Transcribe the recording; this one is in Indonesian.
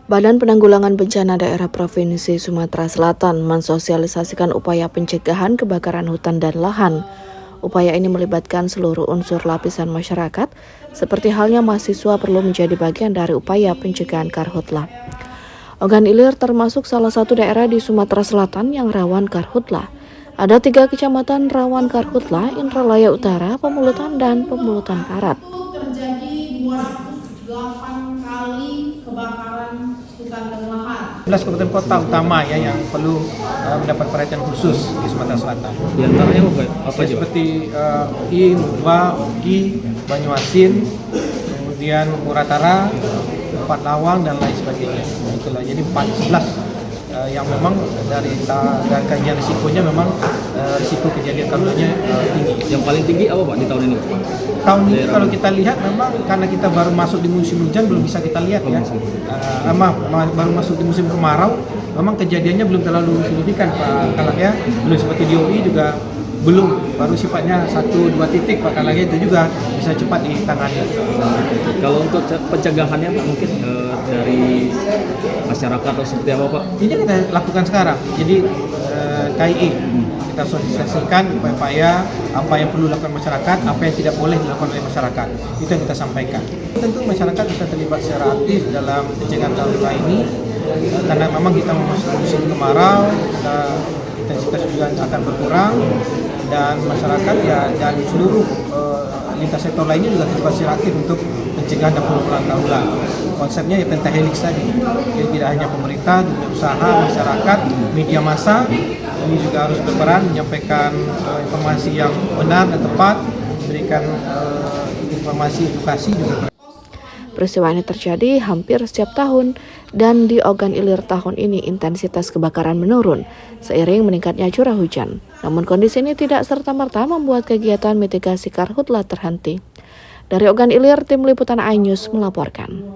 Badan Penanggulangan Bencana Daerah Provinsi Sumatera Selatan mensosialisasikan upaya pencegahan kebakaran hutan dan lahan. Upaya ini melibatkan seluruh unsur lapisan masyarakat, seperti halnya mahasiswa perlu menjadi bagian dari upaya pencegahan karhutlah. Ogan Ilir termasuk salah satu daerah di Sumatera Selatan yang rawan karhutlah. Ada 3 kecamatan rawan karhutlah: Indralaya Utara, Pemulutan, dan Pemulutan Barat. Terjadi 208 kali kebakaran hutan dan lahan. 11 kabupaten kota utama ya yang perlu mendapat perhatian khusus di Sumatera Selatan. Di antaranya apa aja? Seperti I, Nuba, Ugi, Banyuasin, kemudian Muratara, Empat Lawang dan lain sebagainya. Itulah jadi 11 yang memang dari kajian risikonya memang risiko kejadian karhutnya tinggi. Yang paling tinggi apa Pak di tahun ini? Tahun ini kalau kita lihat memang karena kita baru masuk di musim hujan belum bisa kita lihat ya. Baru masuk di musim kemarau, memang kejadiannya belum terlalu signifikan Pak Kalak ya. Belum seperti di UI juga belum, baru sifatnya 1-2 titik Pak Kalak, itu juga bisa cepat ditangani. Kalau untuk pencegahannya Pak mungkin dari masyarakat atau seperti apa Pak? Ini kita lakukan sekarang. Jadi KII kita sosialisasikan upaya apa yang perlu dilakukan masyarakat, apa yang tidak boleh dilakukan oleh masyarakat. Itu yang kita sampaikan. Tentu masyarakat bisa terlibat secara aktif dalam pencegahan karhutlah ini karena memang kita memasuki musim kemarau, intensitas hujan akan berkurang dan masyarakat ya dan seluruh lintas sektor lainnya juga terlibat secara aktif untuk pencegahan dan penanggulangan karhutlah. Konsepnya ya pentahelix tadi. Jadi tidak hanya pemerintah, dunia usaha, masyarakat, media massa ini juga harus berperan menyampaikan informasi yang benar dan tepat, memberikan informasi edukasi juga. Peristiwa ini terjadi hampir setiap tahun dan di Ogan Ilir tahun ini intensitas kebakaran menurun seiring meningkatnya curah hujan. Namun kondisi ini tidak serta-merta membuat kegiatan mitigasi karhutlah terhenti. Dari Ogan Ilir, Tim Liputan iNews melaporkan.